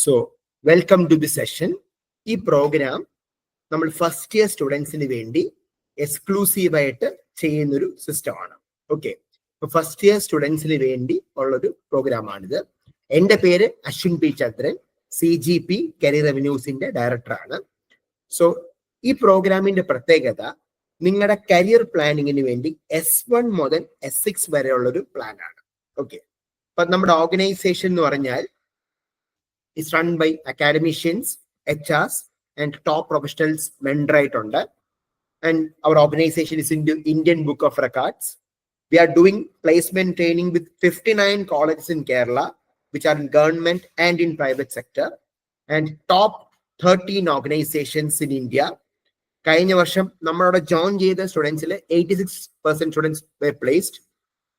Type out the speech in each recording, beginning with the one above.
So, welcome to the session. ഈ programme നമ്മൾ first year സ്റ്റുഡൻസിന് വേണ്ടി എക്സ്ക്ലൂസീവ് ആയിട്ട് ചെയ്യുന്നൊരു സിസ്റ്റമാണ്. ഓക്കെ, ഇപ്പൊ ഫസ്റ്റ് ഇയർ സ്റ്റുഡൻസിന് വേണ്ടി ഉള്ളൊരു പ്രോഗ്രാമാണിത്. എൻ്റെ പേര് അശ്വിൻ പി ചന്ദ്രൻ, CGP കരിയർ റെവന്യൂസിന്റെ ഡയറക്ടറാണ്. സോ ഈ പ്രോഗ്രാമിന്റെ പ്രത്യേകത നിങ്ങളുടെ കരിയർ പ്ലാനിങ്ങിന് വേണ്ടി S1 മുതൽ S6 വരെയുള്ളൊരു പ്ലാനാണ്. ഓക്കെ, അപ്പൊ നമ്മുടെ ഓർഗനൈസേഷൻ എന്ന് പറഞ്ഞാൽ is run by academicians, HRs, and top professionals mentoraയിട്ടുണ്ട്. And our organization is in the Indian Book of Records. We are doing placement training with 59 colleges in Kerala, which are in government and in private sector, and top 13 organizations in India. കഴിഞ്ഞ വർഷം നമ്മളോട് join ചെയ്ത സ്റ്റുഡൻസിൽ 86% students were placed,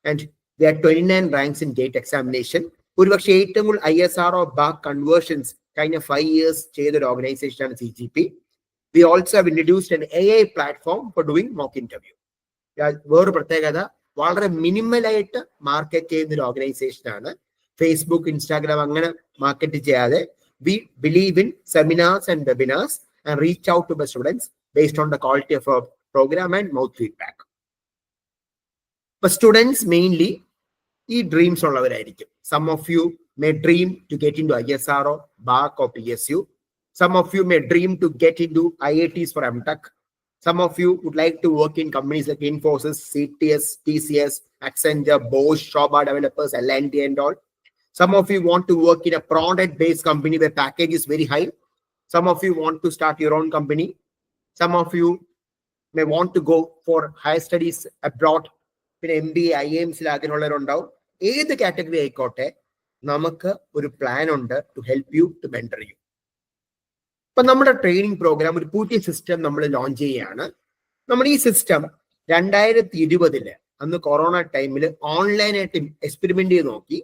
and there are 29 ranks in GATE examination. ഒരുപക്ഷെ ഏറ്റവും കൂടുതൽ ISRO back conversions കഴിഞ്ഞ 5 years ചെയ്തൊരു ഓർഗനൈസേഷനാണ് CGP. We also have introduced an AI platform for doing mock interview. വേറൊരു പ്രത്യേകത, വളരെ മിനിമലായിട്ട് മാർക്കറ്റ് ചെയ്യുന്ന ഒരു ഓർഗനൈസേഷനാണ്. ഫേസ്ബുക്ക്, ഇൻസ്റ്റാഗ്രാം അങ്ങനെ മാർക്കറ്റ് ചെയ്യാതെ we believe in seminars and webinars and reach out to the students based on the quality of our program and mouth feedback. But students mainly ഈ dreams ഉള്ളവരായിരിക്കും. Some of you may dream to get into ISRO, BARC or PSU. Some of you may dream to get into IITs for MTech. Some of you would like to work in companies like Infosys, CTS, TCS, Accenture, Bosch, Shobha Developers, L&T and all. Some of you want to work in a product-based company where package is very high. Some of you want to start your own company. Some of you may want to go for higher studies abroad. പിന്നെ MBA, IIMs ആഗ്രഹമുള്ളവരുണ്ടാവും. ഏത് category ആയിക്കോട്ടെ, നമുക്ക് ഒരു plan ഉണ്ട് to help you, to mentor you. ഇപ്പൊ നമ്മുടെ training programme ഒരു പുതിയ സിസ്റ്റം നമ്മൾ ലോഞ്ച് ചെയ്യുകയാണ്. നമ്മൾ ഈ സിസ്റ്റം 2020 അന്ന് കൊറോണ ടൈമിൽ ഓൺലൈനായിട്ട് എക്സ്പെരിമെന്റ് ചെയ്ത് നോക്കി.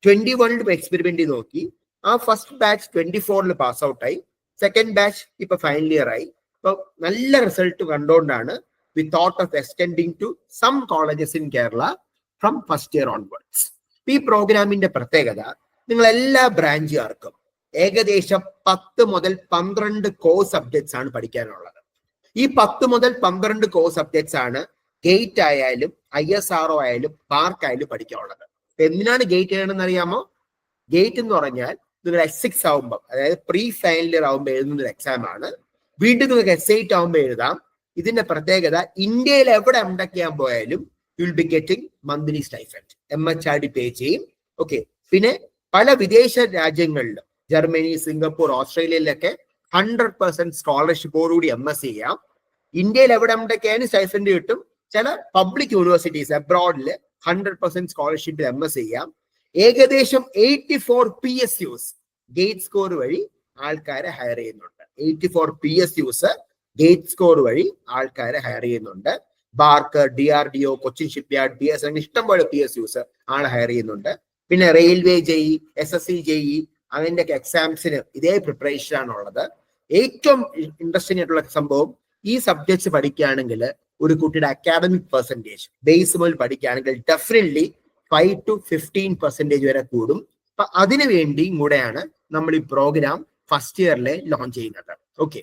21 എക്സ്പെരിമെന്റ് ചെയ്ത് നോക്കി. ആ ഫസ്റ്റ് ബാച്ച് 24 പാസ് ഔട്ടായി. സെക്കൻഡ് ബാച്ച് ഇപ്പൊ ഫൈനൽ ഇയർ ആയി. ഇപ്പൊ നല്ല റിസൾട്ട് കണ്ടുകൊണ്ടാണ് we thought of extending to some colleges in Kerala from first year onwards. ഈ പ്രോഗ്രാമിന്റെ പ്രത്യേകത, നിങ്ങൾ എല്ലാ ബ്രാഞ്ചുകാർക്കും ഏകദേശം 10 മുതൽ 12 കോഴ്സ് സബ്ജക്ട്സ് ആണ് പഠിക്കാനുള്ളത്. ഈ 10 മുതൽ 12 കോഴ്സ് സബ്ജക്ട്സ് ആണ് ഗേറ്റ് ആയാലും ISRO ആയാലും ബാർക്ക് ആയാലും പഠിക്കാനുള്ളത്. എന്തിനാണ് ഗേറ്റ് ചെയ്യണമെന്ന് അറിയാമോ? ഗേറ്റ് എന്ന് പറഞ്ഞാൽ നിങ്ങൾ S6 ആവുമ്പോൾ, അതായത് പ്രീ ഫൈനൽ ഇയർ ആവുമ്പോൾ എഴുതുന്ന ഒരു എക്സാം ആണ്. വീണ്ടും നിങ്ങൾക്ക് S8 ആവുമ്പോൾ എഴുതാം. ഇതിന്റെ പ്രത്യേകത, ഇന്ത്യയിൽ എവിടെ MTech ചെയ്യാൻ പോയാലും you will be getting monthly stipend. MHRD പേ ചെയ്യും. ഓക്കെ, പിന്നെ പല വിദേശ രാജ്യങ്ങളിലും, ജർമ്മനി, സിംഗപ്പൂർ, ഓസ്ട്രേലിയയിലൊക്കെ 100% സ്കോളർഷിപ്പോടുകൂടി MS ചെയ്യാം. ഇന്ത്യയിൽ എവിടെ MTech ചെയ്യാനും സ്റ്റൈഫൻഡ് കിട്ടും. ചില പബ്ലിക് യൂണിവേഴ്സിറ്റീസ് അബ്രോഡിൽ 100% സ്കോളർഷിപ്പിൽ MS ചെയ്യാം. ഏകദേശം 84 PSUs ഗേറ്റ് സ്കോർ വഴി ആൾക്കാരെ ഹയർ ചെയ്യുന്നുണ്ട്. 84 PSUs ഗേറ്റ് സ്കോർ വഴി ആൾക്കാരെ ഹയർ ചെയ്യുന്നുണ്ട്. BARC, DRDO, Cochin shipyard, BS അങ്ങനെ ഇഷ്ടംപോലെ PSUs ആളെ ഹയർ ചെയ്യുന്നുണ്ട്. പിന്നെ റെയിൽവേ JEE, SSC JEE അതിന്റെ ഒക്കെ എക്സാംസിന് ഇതേ പ്രിപ്പറേഷൻ ആണുള്ളത്. ഏറ്റവും ഇൻട്രസ്റ്റിംഗ് ആയിട്ടുള്ള സംഭവം, ഈ സബ്ജക്ട്സ് പഠിക്കുകയാണെങ്കിൽ ഒരു കുട്ടിയുടെ അക്കാഡമിക് പെർസെൻറ്റേജ് ബേസ് മുതൽ പഠിക്കുകയാണെങ്കിൽ ഡെഫിനറ്റ്ലി 5 to 15% വരെ കൂടും. അപ്പൊ അതിനു വേണ്ടിയും കൂടെയാണ് നമ്മൾ ഈ പ്രോഗ്രാം ഫസ്റ്റ് ഇയറിലെ ലോഞ്ച് ചെയ്യുന്നത്. ഓക്കെ,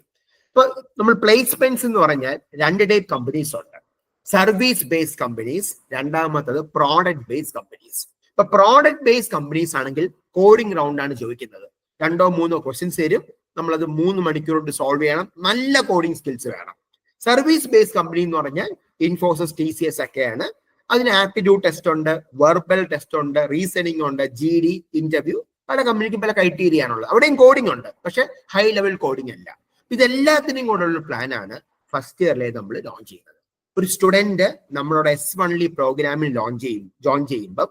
ഇപ്പൊ നമ്മൾ പ്ലേസ്മെന്റ്സ് എന്ന് പറഞ്ഞാൽ 2 ടൈപ്പ് കമ്പനീസ് ഉണ്ട്. സർവീസ് ബേസ്ഡ് കമ്പനീസ്, രണ്ടാമത്തത് പ്രോഡക്റ്റ് ബേസ്ഡ് കമ്പനീസ്. ഇപ്പൊ പ്രോഡക്റ്റ് ബേസ്ഡ് കമ്പനീസ് ആണെങ്കിൽ കോഡിംഗ് റൗണ്ട് ആണ് ചോദിക്കുന്നത്. 2-3 ക്വസ്റ്റ്യൻസ് തരും. നമ്മളത് 3 മണിക്കൂർ കൊണ്ട് സോൾവ് ചെയ്യണം. നല്ല കോഡിംഗ് സ്കിൽസ് വേണം. സർവീസ് ബേസ്ഡ് കമ്പനി എന്ന് പറഞ്ഞാൽ ഇൻഫോസിസ്, TCS ഒക്കെയാണ്. അതിന് ആപ്റ്റിറ്റ്യൂഡ് ടെസ്റ്റ് ഉണ്ട്, വെർബൽ ടെസ്റ്റ് ഉണ്ട്, റീസണിംഗ് ഉണ്ട്, GD ഇന്റർവ്യൂ. പല കമ്പനിക്കും പല ക്രൈറ്റീരിയ ആണുള്ളത്. അവിടെയും കോഡിംഗ് ഉണ്ട്, പക്ഷെ ഹൈ ലെവൽ കോഡിംഗ് അല്ല. ഇതെല്ലാത്തിനും കൂടെ ഉള്ള പ്ലാനാണ് ഫസ്റ്റ് ഇയറിലെ നമ്മൾ ലോഞ്ച് ചെയ്യുന്നത്. ഒരു സ്റ്റുഡന്റ് നമ്മളോട് S1 പ്രോഗ്രാമിൽ ജോയിൻ ചെയ്യുമ്പോൾ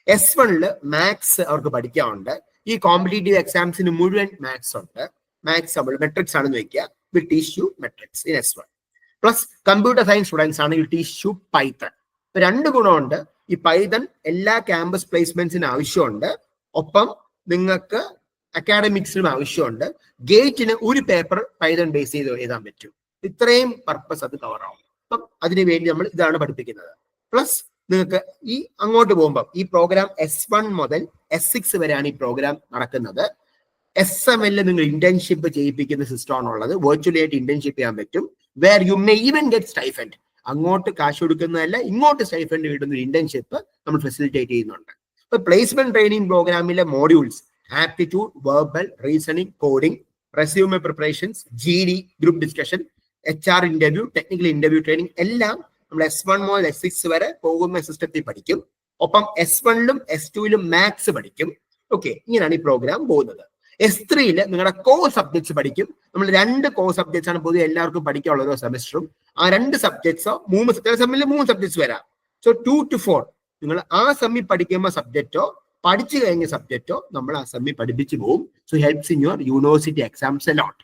S1 മാത്സ് അവർക്ക് പഠിക്കാറുണ്ട്. ഈ കോമ്പറ്റേറ്റീവ് എക്സാംസിന് മുഴുവൻ മാത്സ് ഉണ്ട്. മാത്സ് നമ്മൾ മെട്രിക്സ് ആണെന്ന് വെക്കുക, will teach you matrix in S1. Plus computer science students ആണെങ്കിൽ ടീച്ച് യു പൈത്തൺ. 2 ഗുണമുണ്ട്. ഈ പൈത്തൺ എല്ലാ ക്യാമ്പസ് പ്ലേസ്മെന്റ്സിന് ആവശ്യമുണ്ട്. ഒപ്പം നിങ്ങൾക്ക് അക്കാഡമിക്സിനും ആവശ്യമുണ്ട്. ഗേറ്റിന് ഒരു പേപ്പർ പൈത്തൺ ബേസ് ചെയ്ത് എഴുതാൻ പറ്റും. ഇത്രയും പർപ്പസ് അത് കവർ ആവും. അപ്പം അതിനുവേണ്ടി നമ്മൾ ഇതാണ് പഠിപ്പിക്കുന്നത്. പ്ലസ് നിങ്ങൾക്ക് ഈ അങ്ങോട്ട് പോകുമ്പോൾ ഈ പ്രോഗ്രാം S1 മുതൽ S6 വരെയാണ് ഈ പ്രോഗ്രാം നടക്കുന്നത്. SML നിങ്ങൾ ഇന്റേൺഷിപ്പ് ചെയ്യിപ്പിക്കുന്ന സിസ്റ്റം ആണുള്ളത്. വെർച്വലി ആയിട്ട് ഇന്റേൺഷിപ്പ് ചെയ്യാൻ പറ്റും. Where you may even get stipend. അങ്ങോട്ട് കാശ് കൊടുക്കുന്നതല്ല, ഇങ്ങോട്ട് സ്റ്റൈഫൻഡ് കിട്ടുന്ന ഇന്റേൺഷിപ്പ് നമ്മൾ ഫെസിലിറ്റേറ്റ് ചെയ്യുന്നുണ്ട്. ഇപ്പൊ പ്ലേസ്മെന്റ് ട്രെയിനിങ് പ്രോഗ്രാമിലെ modules aptitude, verbal, reasoning, coding, resume preparations, GD, group discussion, HR interview, technical interview training എല്ലാം നമ്മൾ S1 മുതൽ S6 വരെ പോകുന്ന സിസ്റ്റത്തിൽ പഠിക്കും. ഒപ്പം S1ലും S2ലും മാത്സ് പഠിക്കും. ഓക്കെ, ഇങ്ങനെയാണ് ഈ പ്രോഗ്രാം പോകുന്നത്. S3 നിങ്ങളുടെ കോർ സബ്ജക്ട്സ് പഠിക്കും. നമ്മൾ 2 കോർ സബ്ജക്ട്സ് ആണ് പൊതുവെ എല്ലാവർക്കും പഠിക്കാനുള്ള ഓരോ സെമസ്റ്ററും. ആ 2 സബ്ജക്ട്സോ 3 സെമ്മിൽ 3 സബ്ജക്ട്സ് വരാം. സോ 2 to 4 നിങ്ങൾ ആ സെമ്മിൽ പഠിക്കുന്ന സബ്ജക്റ്റോ പഠിച്ചു കഴിഞ്ഞ സബ്ജക്റ്റോ നമ്മൾ ആ സെമ്മിൽ പഠിപ്പിച്ചു പോകും. So helps in your university exams a lot.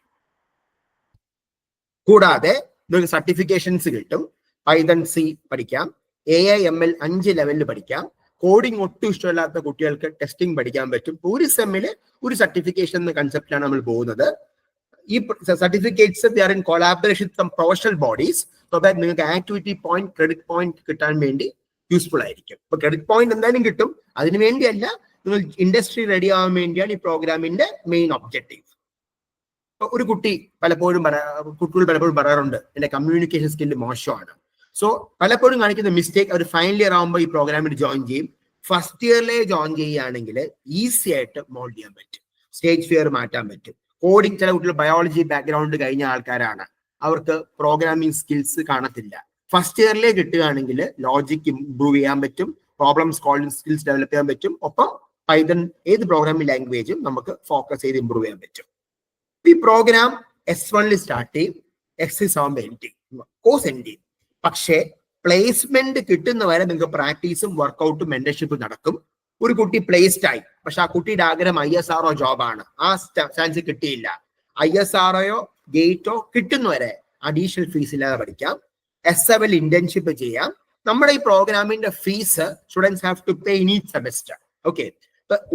കൂടാതെ നിങ്ങൾക്ക് സർട്ടിഫിക്കേഷൻസ് കിട്ടും. പൈതൺ C പഠിക്കാം, AI ML 5 ലെവലിൽ പഠിക്കാം. കോഡിംഗ് ഒട്ടും ഇഷ്ടമില്ലാത്ത കുട്ടികൾക്ക് ടെസ്റ്റിംഗ് പഠിക്കാൻ പറ്റും. ഒരു സെമ്മില് ഒരു സർട്ടിഫിക്കേഷൻ എന്ന കൺസെപ്റ്റിലാണ് നമ്മൾ പോകുന്നത്. ഈ certificates they are in collaboration with some professional bodies. So that നിങ്ങൾക്ക് ആക്ടിവിറ്റി പോയിന്റ്, ക്രെഡിറ്റ് പോയിന്റ് കിട്ടാൻ വേണ്ടി യൂസ്ഫുൾ ആയിരിക്കും. അപ്പൊ ക്രെഡിറ്റ് പോയിന്റ് എന്തായാലും കിട്ടും. അതിനു വേണ്ടിയല്ല, നിങ്ങൾ ഇൻഡസ്ട്രി റെഡി ആവാൻ വേണ്ടിയാണ് ഈ പ്രോഗ്രാമിന്റെ മെയിൻ ഒബ്ജക്റ്റീവ്. ഒരു കുട്ടികൾ പലപ്പോഴും പറയാറുണ്ട് എന്റെ കമ്മ്യൂണിക്കേഷൻ സ്കില്ല് മോശമാണ്. സോ പലപ്പോഴും കാണിക്കുന്ന മിസ്റ്റേക്ക്, അവർ ഫൈനൽ ഇയർ ആകുമ്പോൾ ഈ പ്രോഗ്രാമിൽ ജോയിൻ ചെയ്യും. ഫസ്റ്റ് ഇയറിലെ ജോയിൻ ചെയ്യുകയാണെങ്കിൽ ഈസി ആയിട്ട് മോൾഡ് ചെയ്യാൻ പറ്റും. സ്റ്റേജ് ഫിയർ മാറ്റാൻ പറ്റും. കോഡിംഗ്, ചില കുട്ടികൾ ബയോളജി ബാക്ക്ഗ്രൗണ്ട് കഴിഞ്ഞ ആൾക്കാരാണ്, അവർക്ക് പ്രോഗ്രാമിംഗ് സ്കിൽസ് കാണത്തില്ല. ഫസ്റ്റ് ഇയറിലെ കിട്ടുകയാണെങ്കിൽ ലോജിക് ഇംപ്രൂവ് ചെയ്യാൻ പറ്റും, പ്രോബ്ലം സോൾവിംഗ് സ്കിൽസ് ഡെവലപ്പ് ചെയ്യാൻ പറ്റും. ഒപ്പം പൈതൺ ഏത് പ്രോഗ്രാമിംഗ് ലാംഗ്വേജും നമുക്ക് ഫോക്കസ് ചെയ്ത് ഇംപ്രൂവ് ചെയ്യാൻ പറ്റും. ഈ പ്രോഗ്രാം S1 സ്റ്റാർട്ട് ചെയ്യും, S6 ആവുമ്പോൾ എൻഡ് ചെയ്യും, കോഴ്സ് എൻഡ് ചെയ്യും. പക്ഷേ പ്ലേസ്മെന്റ് കിട്ടുന്നവരെ നിങ്ങൾക്ക് പ്രാക്ടീസും വർക്കൗട്ടും മെന്റർഷിപ്പ് നടക്കും. ഒരു കുട്ടി പ്ലേസ്ഡ് ആയി, പക്ഷെ ആ കുട്ടിയുടെ ആഗ്രഹം ISRO ജോബാണ്, ആ ചാൻസ് കിട്ടിയില്ല. ISRO ഗേറ്റോ കിട്ടുന്നവരെ അഡീഷണൽ ഫീസ് ഇല്ലാതെ പഠിക്കാം. SML ഇന്റേൺഷിപ്പ് ചെയ്യാം. നമ്മുടെ ഈ പ്രോഗ്രാമിന്റെ fees students have to pay in each semester. Okay,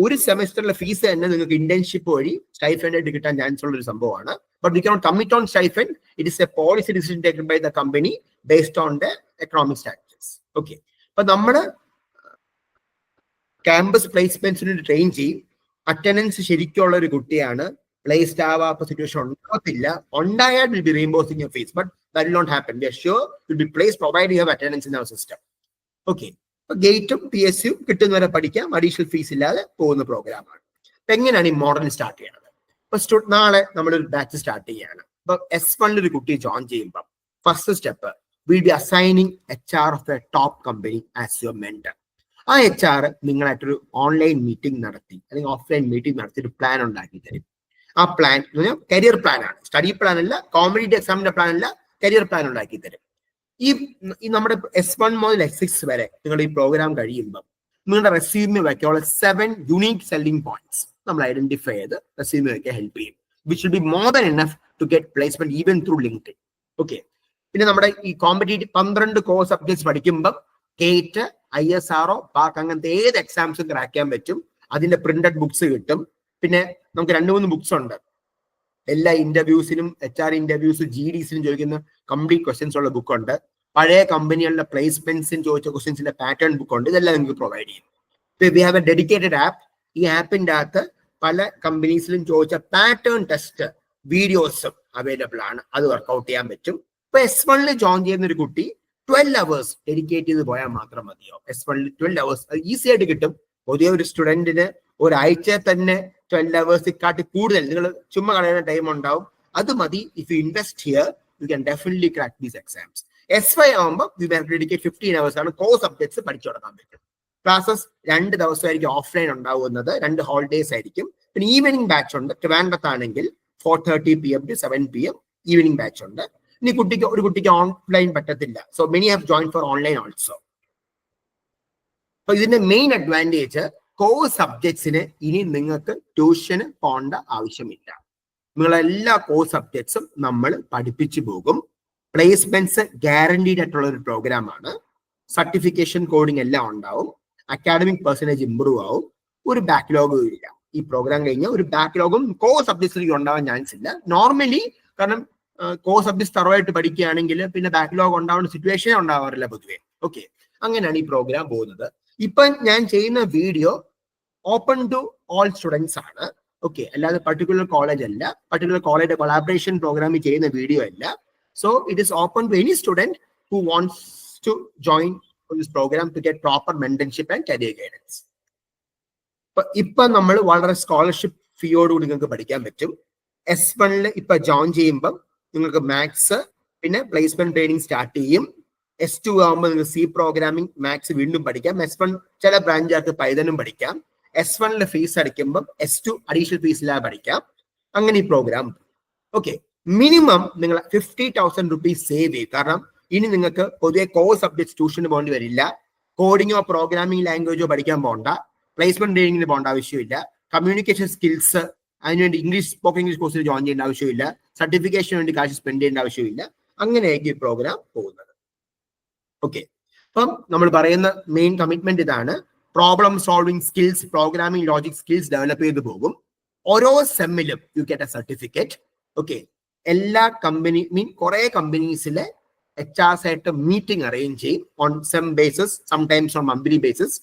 ഒരു സെമസ്റ്ററിലെ ഫീസ് തന്നെ നിങ്ങൾക്ക് ഇന്റേൺഷിപ്പ് വഴി സ്റ്റൈഫൻഡ് ആയിട്ട് കിട്ടാൻ ചാൻസ് ഉള്ള ഒരു സംഭവമാണ്. But we cannot commit on stipend. It is a policy decision taken by the company based on the economic status. Okay, അപ്പൊ നമ്മള് ക്യാമ്പസ് പ്ലേസ്മെന്റ്സിന് ട്രെയിൻ ചെയ്യും. അറ്റൻഡൻസ് ശരിക്കുള്ള ഒരു കുട്ടിയാണ്, പ്ലേസ്ഡ് ആവാത്ത സിറ്റുവേഷൻ ഉണ്ടാകത്തില്ല. ഉണ്ടായാൽ will be reimbursing your fees, but that will not happen. We are sure will be placed provide you have attendance in our system. Okay, ഗേറ്റും PSU കിട്ടുന്നവരെ പഠിക്കാം, അഡീഷണൽ ഫീസ് ഇല്ലാതെ പോകുന്ന പ്രോഗ്രാമാണ്. അപ്പൊ എങ്ങനെയാണ് ഈ മോഡൽ സ്റ്റാർട്ട് ചെയ്യുന്നത്? ഇപ്പൊ നാളെ നമ്മളൊരു ബാച്ച് സ്റ്റാർട്ട് ചെയ്യാണ്. അപ്പൊ S1 ഒരു കുട്ടി ജോയിൻ ചെയ്യുമ്പോൾ first step will be assigning HR of A top company as your mentor. ആ HR നിങ്ങളായിട്ടൊരു ഓൺലൈൻ മീറ്റിംഗ് നടത്തി അല്ലെങ്കിൽ ഓഫ്ലൈൻ മീറ്റിംഗ് നടത്തി ഒരു പ്ലാൻ ഉണ്ടാക്കി തരും. ആ പ്ലാൻ കരിയർ പ്ലാൻ ആണ്, സ്റ്റഡി പ്ലാൻ അല്ല, കോമ്പറ്റേറ്റീവ് എക്സാമിന്റെ പ്ലാൻ അല്ല, കരിയർ പ്ലാൻ ഉണ്ടാക്കി തരും. ഈ നമ്മുടെ S1 മുതൽ S6 വരെ നിങ്ങൾ ഈ പ്രോഗ്രാം കഴിയുമ്പോൾ നിങ്ങളുടെ റെസ്യൂമെ വയ്ക്കാനുള്ള 7 യുണീക് സെല്ലിംഗ് പോയിന്റ്സ് നമ്മൾ ഐഡന്റിഫൈ ചെയ്ത് റെസ്യൂമെ വയ്ക്കാൻ ഹെൽപ്പ് ചെയ്യും. Which will be more than enough to get placement even through LinkedIn. ഓക്കെ, പിന്നെ നമ്മുടെ ഈ കോമ്പറ്റേറ്റീവ് 12 കോർ സബ്ജക്ട്സ് പഠിക്കുമ്പോൾ ഗേറ്റ്, ISRO, പാർക്ക് അങ്ങനത്തെ ഏത് എക്സാംസും ക്രാക്ക് ചെയ്യാൻ പറ്റും. അതിന്റെ പ്രിന്റഡ് ബുക്സ് കിട്ടും. പിന്നെ നമുക്ക് 2-3 ബുക്സ് ഉണ്ട്. എല്ലാ ഇന്റർവ്യൂസിനും, HR ഇന്റർവ്യൂസ്, GDസിനും ചോദിക്കുന്ന കംപ്ലീറ്റ് ക്വസ്റ്റ്യൻസ് ഉള്ള ബുക്ക് ഉണ്ട്. പഴയ കമ്പനികളുടെ പ്ലേസ്മെന്റ്സിന് ചോദിച്ച ക്വസ്റ്റ്യൻസിന്റെ പാറ്റേൺ ബുക്ക് ഉണ്ട്. ഇതെല്ലാം നിങ്ങൾക്ക് പ്രൊവൈഡ് ചെയ്യും. We have A dedicated app. ഈ ആപ്പിന്റെ അകത്ത് പല കമ്പനീസിലും ചോദിച്ച പാറ്റേൺ ടെസ്റ്റ് വീഡിയോസും അവൈലബിൾ ആണ്. അത് വർക്ക്ഔട്ട് ചെയ്യാൻ പറ്റും. ഇപ്പൊ S1 ജോയിൻ ചെയ്യുന്ന ഒരു കുട്ടി 12 hours ഡെഡിക്കേറ്റ് ചെയ്ത് പോയാൽ മാത്രം മതിയോ? S1 12 hours അത് ഈസി ആയിട്ട് കിട്ടും. പൊതുവെ ഒരു സ്റ്റുഡന്റിന് ഒരാഴ്ച തന്നെ 12 hours കാട്ടി കൂടുതൽ നിങ്ങൾ ചുമ്മാ കളയുന്ന ടൈം ഉണ്ടാവും. അത് മതി. If you invest here you can definitely crack these exams. S5 ആകുമ്പോൾ you have to dedicate 15 hours ആണ് കോർ സബ്ജക്ട്സ് പഠിച്ചു തുടങ്ങാൻ പറ്റും. ക്ലാസ്സസ് 2 ദിവസമായിരിക്കും ഓഫ്ലൈൻ ഉണ്ടാവുന്നത്, 2 ഹോളിഡേയ്സ് ആയിരിക്കും. പിന്നെ ഈവനിങ് ബാച്ച് ഉണ്ട്. ട്രിവാൻഡ്രത്താണെങ്കിൽ 4:30 PM to 7 PM evening batch ഉണ്ട്. ഇനി ഒരു കുട്ടിക്ക് ഓൺലൈൻ പറ്റത്തില്ല. So many have join for online also. അപ്പൊ ഇതിന്റെ മെയിൻ അഡ്വാൻറ്റേജ് കോർ സബ്ജക്ട്സിന് ഇനി നിങ്ങൾക്ക് ട്യൂഷന് പോകേണ്ട ആവശ്യമില്ല. നിങ്ങളെല്ലാ കോർ സബ്ജക്ട്സും നമ്മൾ പഠിപ്പിച്ചു പോകും. പ്ലേസ്മെന്റ്സ് ഗ്യാരണ്ടീഡ് ആയിട്ടുള്ള ഒരു പ്രോഗ്രാമാണ്. സർട്ടിഫിക്കേഷൻ, കോഡിംഗ് എല്ലാം ഉണ്ടാവും. അക്കാഡമിക് പെർസെന്റേജ് ഇംപ്രൂവ് ആവും. ഒരു ബാക്ക്ലോഗും ഇല്ല. ഈ പ്രോഗ്രാം കഴിഞ്ഞാൽ ഒരു ബാക്ക്ലോഗും കോർ സബ്ജക്ട്സിലേക്ക് ഉണ്ടാവാൻ ചാൻസ് ഇല്ല നോർമലി. കാരണം കോർ സബ്ജക്ട്സ് തറവായിട്ട് പഠിക്കുകയാണെങ്കിൽ പിന്നെ ബാക്ക്ലോഗ് ഉണ്ടാവുന്ന സിറ്റുവേഷനേ ഉണ്ടാവാറില്ല പൊതുവെ. ഓക്കെ, അങ്ങനെയാണ് ഈ പ്രോഗ്രാം പോകുന്നത്. ഇപ്പൊ ഞാൻ ചെയ്യുന്ന video open to all students ആണ്. ഓക്കെ, അല്ലാതെ പർട്ടിക്കുലർ കോളേജ് അല്ല, പർട്ടിക്കുലർ കോളേജ് കൊളാബറേഷൻ പ്രോഗ്രാമിൽ ചെയ്യുന്ന വീഡിയോ അല്ല. So it is open to any student who wants to join this program to get proper mentorship and career guidance. ഇപ്പൊ നമ്മൾ വളരെ scholarship ഫീയോടുകൂടി നിങ്ങൾക്ക് പഠിക്കാൻ പറ്റും. S1 ഇപ്പൊ ജോയിൻ ചെയ്യുമ്പോൾ നിങ്ങൾക്ക് മാത്സ് പിന്നെ പ്ലേസ്മെന്റ് ട്രെയിനിങ് സ്റ്റാർട്ട് ചെയ്യും. S2 ആകുമ്പോൾ നിങ്ങൾക്ക് C പ്രോഗ്രാമിംഗ് മാത്സ് വീണ്ടും പഠിക്കാം. S1 ചില ബ്രാഞ്ചുകാർക്ക് പൈതനും പഠിക്കാം. S1 ഫീസ് അടിക്കുമ്പോൾ S2 അഡീഷണൽ ഫീസിലാ പഠിക്കാം. അങ്ങനെ ഈ പ്രോഗ്രാം. ഓക്കെ, മിനിമം നിങ്ങൾ 50,000 റുപ്പീസ് സേവ് ചെയ്യും. കാരണം ഇനി നിങ്ങൾക്ക് പൊതുവെ കോർ സബ്ജക്ട്സ് ട്യൂഷന് പോകേണ്ടി വരില്ല. കോഡിങ്ങോ പ്രോഗ്രാമിംഗ് ലാംഗ്വേജോ പഠിക്കാൻ പോകണ്ട. പ്ലേസ്മെന്റ് ട്രെയിനിങ്ങിന് പോകേണ്ട ആവശ്യമില്ല. കമ്മ്യൂണിക്കേഷൻ സ്കിൽസ് അതിനുവേണ്ടി ഇംഗ്ലീഷ് സ്പോക്കൺ ഇംഗ്ലീഷ് കോഴ്സിൽ ജോയിൻ ചെയ്യേണ്ട ആവശ്യമില്ല. സർട്ടിഫിക്കേഷന് വേണ്ടി കാശ് സ്പെൻഡ് ചെയ്യേണ്ട ആവശ്യമില്ല. അങ്ങനെയായിരിക്കും ഈ പ്രോഗ്രാം പോകുന്നത്. ഓക്കെ, അപ്പം നമ്മൾ പറയുന്ന മെയിൻ കമ്മിറ്റ്മെന്റ് ഇതാണ്. Problem solving skills, programming logic skills develop ചെയ്ത് പോകും. ഓരോ സെമ്മിലും you get a certificate. Okay, എല്ലാ കുറെ കമ്പനീസിലെ HRs ആയിട്ട് മീറ്റിംഗ് അറേഞ്ച് ചെയ്യും on sem basis, sometimes on monthly basis.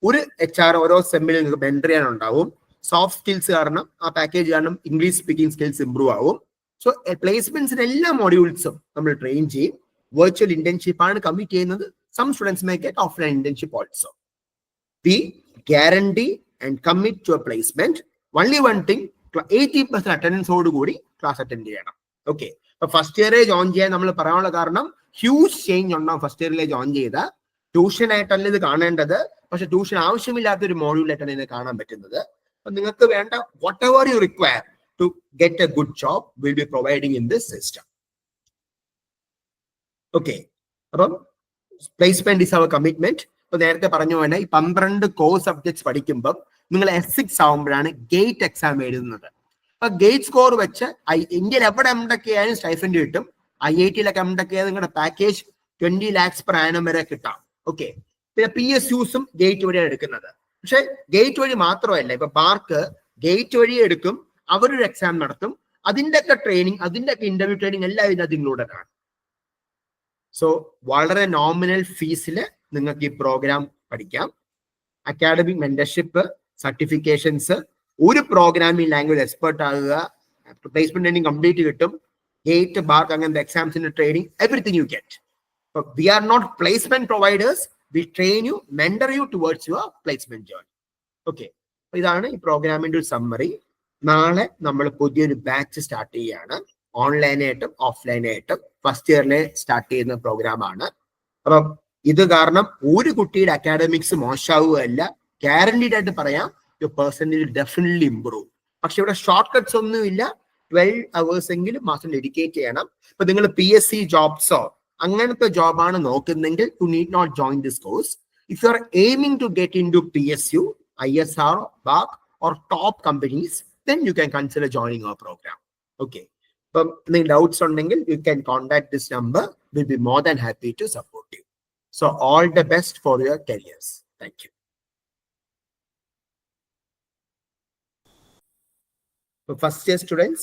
ഒരു HR ഓരോ സെമ്മിൽ നിങ്ങൾക്ക് മെന്റർ ചെയ്യാനുണ്ടാവും. സോഫ്റ്റ് സ്കിൽസ് കാരണം ആ പാക്കേജ് കാരണം ഇംഗ്ലീഷ് സ്പീക്കിംഗ് സ്കിൽസ് ഇംപ്രൂവ് ആവും. സോ പ്ലേസ്മെന്റ്സിന്റെ എല്ലാ മോഡ്യൂൾസും നമ്മൾ ട്രെയിൻ ചെയ്യും. വെർച്വൽ ഇന്റേൺഷിപ്പ് ആണ് കമ്മിറ്റ് ചെയ്യുന്നത്. Some students may get offline internship also. We guarantee and commit to a placement. Only one thing, 80% attendance ഓടുകൂടി ക്ലാസ് അറ്റൻഡ് ചെയ്യണം. ഓക്കെ, അപ്പൊ ഫസ്റ്റ് ഇയറെ ജോയിൻ ചെയ്യാൻ നമ്മൾ പറയാനുള്ള കാരണം ഹ്യൂജ് ചേഞ്ച് ഉണ്ടാവും. ഫസ്റ്റ് ഇയറിലെ ജോയിൻ ചെയ്ത ട്യൂഷൻ ആയിട്ടല്ല ഇത് കാണേണ്ടത്, പക്ഷെ ട്യൂഷൻ ആവശ്യമില്ലാത്ത ഒരു മോഡ്യൂളായിട്ടാണ് ഇത് കാണാൻ പറ്റുന്നത്. അപ്പൊ നിങ്ങൾക്ക് വേണ്ട whatever you require to get a good job will be providing in this system. Okay, അപ്പം പ്ലേസ്മെന്റ് ഇസ് അവർ കമ്മിറ്റ്മെന്റ്. ഇപ്പൊ നേരത്തെ പറഞ്ഞു പോലെ ഈ 12 കോർ സബ്ജക്ട്സ് പഠിക്കുമ്പോൾ നിങ്ങൾ S6 ആവുമ്പോഴാണ് ഗേറ്റ് എക്സാം എഴുതുന്നത്. അപ്പൊ ഗേറ്റ് സ്കോർ വെച്ച് ഇന്ത്യയിൽ എവിടെ എംടെക് ചെയ്യാനും സ്റ്റൈഫൻഡ് കിട്ടും. IIT-ലൊക്കെ എംടെക് ചെയ്യാൻ നിങ്ങളുടെ പാക്കേജ് 20 lakhs per annum വരെ കിട്ടാം. ഓക്കെ, പിന്നെ PSUസും ഗേറ്റ് വഴിയാണ് എടുക്കുന്നത്. പക്ഷെ ഗേറ്റ് വഴി മാത്രമല്ല, ഇപ്പൊ ബാർക്ക് ഗേറ്റ് വഴി എടുക്കും, അവരൊരു എക്സാം നടത്തും. അതിന്റെ ഒക്കെ ട്രെയിനിങ്, അതിന്റെ ഒക്കെ ഇന്റർവ്യൂ ട്രെയിനിങ് എല്ലാം ഇതിനകത്ത് ഇൻക്ലൂഡഡ് ആണ്. സോ വളരെ നോമിനൽ ഫീസിൽ നിങ്ങൾക്ക് ഈ പ്രോഗ്രാം പഠിക്കാം. അക്കാഡമിക് മെന്റർഷിപ്പ്, സർട്ടിഫിക്കേഷൻസ്, ഒരു പ്രോഗ്രാമിംഗ് ലാംഗ്വേജ് എക്സ്പെർട്ട് ആകുക, പ്ലേസ്മെന്റ് ട്രെയിനിങ് കംപ്ലീറ്റ് കിട്ടും. ഗേറ്റ്, ബാർക്ക് അങ്ങനത്തെ എക്സാംസിന്റെ training, everything you get. We are not placement providers. We train you, mentor you towards your placement journey. Okay, ഇതാണ് ഈ പ്രോഗ്രാമിന്റെ ഒരു സമ്മറി. നാളെ നമ്മൾ പുതിയൊരു ബാച്ച് സ്റ്റാർട്ട് ചെയ്യുകയാണ്. ഓൺലൈനായിട്ടും ഓഫ്ലൈനായിട്ടും ഫസ്റ്റ് ഇയറിലെ സ്റ്റാർട്ട് ചെയ്യുന്ന പ്രോഗ്രാമാണ്. അപ്പം ഇത് കാരണം ഒരു കുട്ടിയുടെ അക്കാഡമിക്സ് മോശമാവുകയല്ല. ഗ്യാരണ്ടീഡ് ആയിട്ട് പറയാം, യുവർ പെർസെന്റേജ് ഡെഫിനറ്റ്ലി ഇംപ്രൂവ്. പക്ഷെ ഇവിടെ ഷോർട്ട് കട്ട്സ് ഒന്നുമില്ല. 12 hours എങ്കിലും മാസം ഡെഡിക്കേറ്റ് ചെയ്യണം. ഇപ്പൊ നിങ്ങൾ PSC ജോബ്സോ അങ്ങനത്തെ ജോബാണ് നോക്കുന്നെങ്കിൽ you need not join this course. If you are aiming to get in to PSU, ISR, BARC or top companies, then you can consider joining our program. Okay. If any doubts ഉണ്ടെങ്കിൽ you can contact this number. We'll be more than happy to support you. So all the best for your careers. Thank you. For first year students,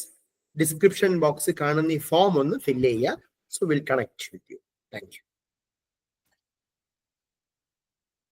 description box കാണുന്ന ഈ form ഒന്ന് fill ചെയ്യുക. So we'll connect with you. Thank you.